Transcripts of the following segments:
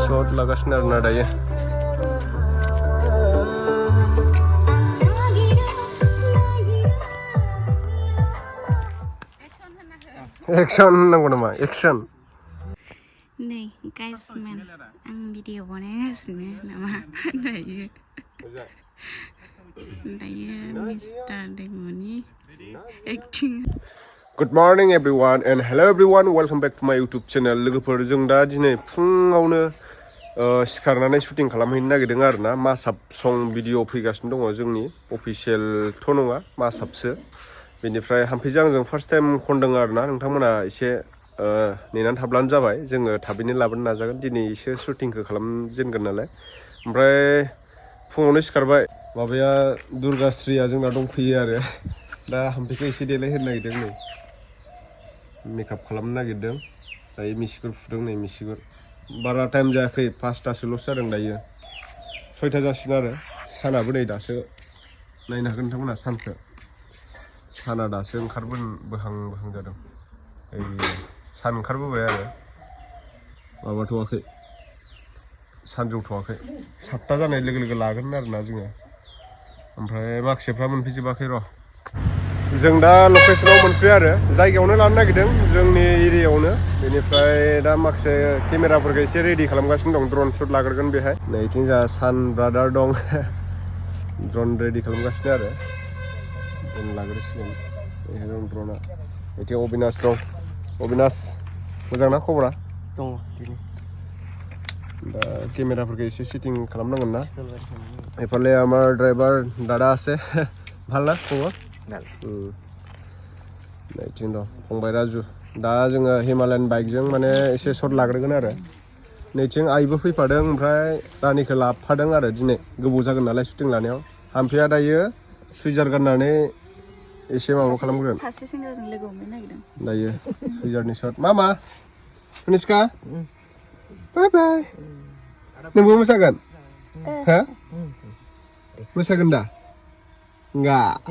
shot lagasna arna dayo. Action nanggo nama, action. Nih, guys, men, ang video बनाइगासिनो नामा दायो Mr. Dengmoni acting. Good morning everyone and hello everyone, welcome back to my YouTube channel. लोगोफोर जों दा दिनै फुङावनो सिखारनानै shooting खालामहैनो नागिरदों आरोना मासाप सं भिडिअ फैगासिनो दङ जोंनि अफिशियेलथ' नङा मासापसो बेनिफ्राय हाम्पेजों आंजों फार्स्ट टाइम खनदों आरोना नोंथांमोना एसे नेनानै थाब्लानो जाबाय जोङो थाबैनो लाबोनो नाजागोन दिनै एसे शुटिंखौ खालामजेनगोन नालाय ओमफ्राय फुङावनो सिखारबाय माबाया दुर्गाश्रीया जोंना दंफैयो आरो दा हाम्पेखौ एसे देलायहोनो नागिरदों नै मेकआप खालामनो नागिरदों दायो मिसिगुर फुदों नै मिसिगुर बारा टाइम जायाखै 5टासोल'सो जादों दायो 6टा जासिगोन आरो सानाबो नै दासो नायनो हागोन नोंथांमोना सानखौ साना दासो ओंखारबोहां जादों सान ओंखारबोबाय आरो माबाथ'वाखै सानजौथ'वाखै 7टा जानाय लोगो लोगो लागोन आरोना जोङो ओमफ्राय माखासेफ्रा मोनफैजोबाखै र' जों दा लकेसनाव मोनफैयो आरो जायगायावनो लानो नागिरदों जोंनि एरियायावनो बेनिफ्राय दा माखासे केमेराफोरखौ एसे रेडि खालामगासिनो दं ड्रन शुट लाग्रोगोन बेहाय नैथिं जा सान ब्रादार दं ड्रन रेडि खालामगासिनो आरो ड्रन लाग्रोसिगोन बेहाय दं ड्रना बेथिं अबिनाश दं अबिनाश मोजां ना खबरा दङ दिनै दा केमेराफोरखौ एसे सेटिं खालामनांगोन ना एफाले आमार ड्राइभार दादा আছে ভাল না खबर नैथिं दं फंबाय राजु दा जोङो हिमालयान बाइकजों माने एसे सर्ट लाग्रोगोन आरो नैथिं आइबो फैफादों ओमफ्राय रानिखौ लाबोफादों आरो दिनै गोबाव जागोन नालाय शुटिं लानायाव हाम्पेया दायो सुइजार गाननानै एसे माबा खालामगोन सासे सेंग्राजों लोगो हमनो नागिरदों दायो सुइजारनि सर्ट मामा कनिष्का बाय बाय नोंबो मोसागोन हो मोसागोन दा enggak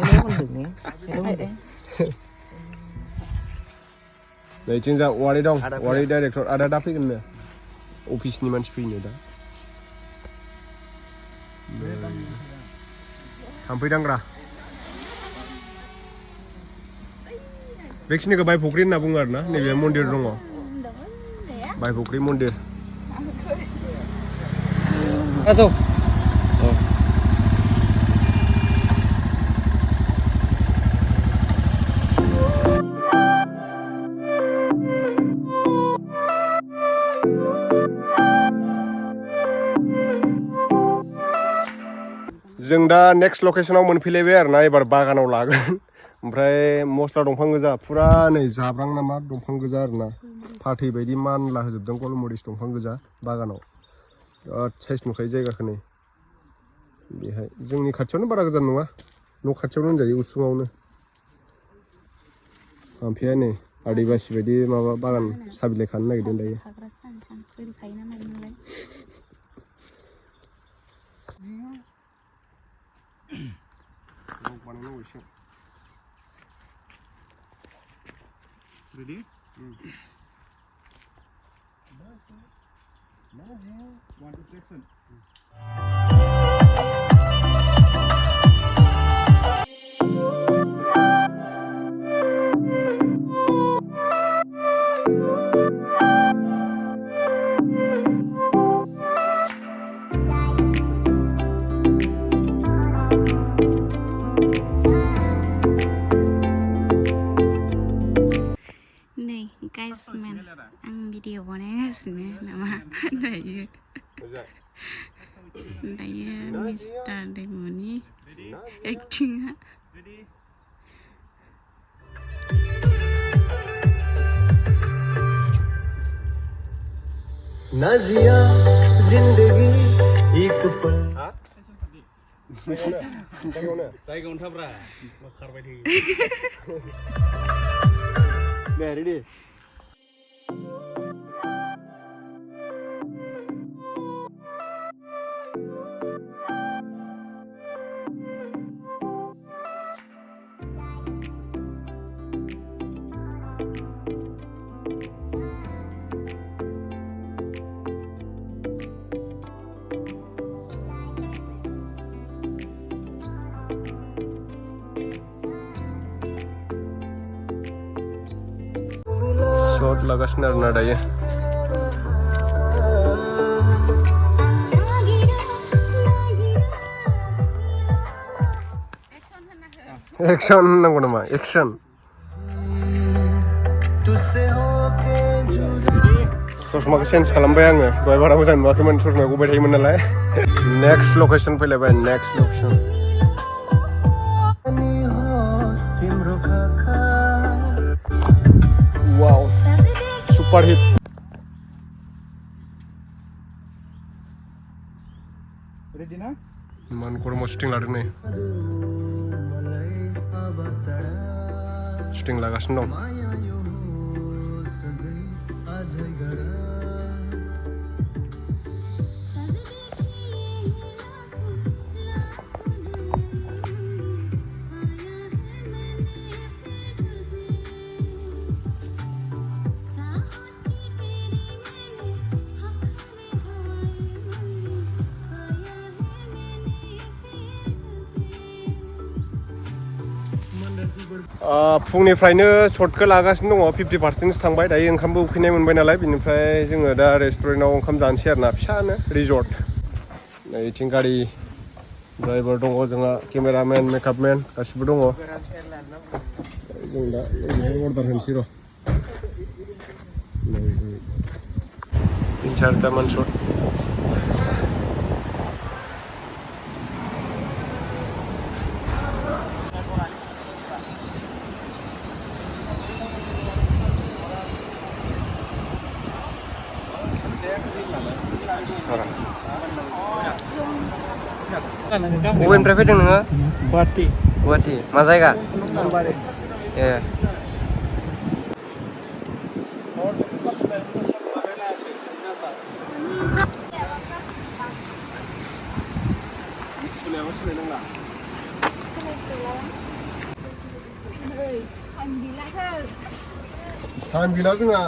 नैथिं जा वारि दं वारि डाइरेक्टर आदा दा फैगोन नो अफिसनि मानसि फैनो दा हाम्पे दांग्रा बेखिनिखौ बायफुख्रि होनना बुङो आरोना नैबे मन्दिर दङ बायफुख्रि मन्दिर जों दा नेक्स्ट लकेसनाव मोनफैलायबाय आरोना एबार बागानाव लागोन ओमफ्राय मस्ला दंफां गोजा फुरा नै जाब्रां नामा दंफां गोजा आरोना फाथै बायदि मानला होजोबदों गलमरिस दंफां गोजा बागानाव बिराद साइज नुखायो जायगाखौ नै बेहाय जोंनि खाथियावनो बारा गोजान नङा न' खाथियावनो होनजायो उसुङावनो हाम्पेया नै आदिबासि बायदि माबा बागान साबिलाय खानो नागिरदों दायो Ready? Want to action? Guys, men, ang video बनाइगासिनो नामा दायो Mr. Dengmoni acting. नाजिया जिंदगी एक पल जायगायावनो थाब्रा खारबाय थायो दे ready shot lagasino arona dayo. Action nanggo nama, action. Sosma change Klmbai आङो दहाय बारा मोजां नुवाखैमोन ससमायाव गुबाय थायोमोन नालाय. Next location फैलायबाय next location. Wow, super hit. Ready na? Man kurang shooting laden nih. Shooting lagasino dong. फुंनिफ्रायनो शटखौ लागासिनो दङ 50% थांबाय दायो ओंखामबो उखैनाय मोनबाय नालाय बिनिफ्राय जोङो दा रेस्टुरेन्टाव ओंखाम जानोसै आरोना फिसानो रिजर्ट नैथिं गारि ड्राइभार दङ जोंहा केमेरामेन मेकआपमेन गासिबो दङ जों दा अर्डार होनोसै र' 3-4 मान शट बबेनिफ्राय फैदों नोङो? Guwahati. गुवाहाटि मा जायगा? Klmbai. ए टाइम गैला जोंहा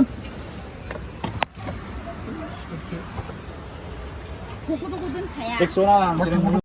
Tekso na lang.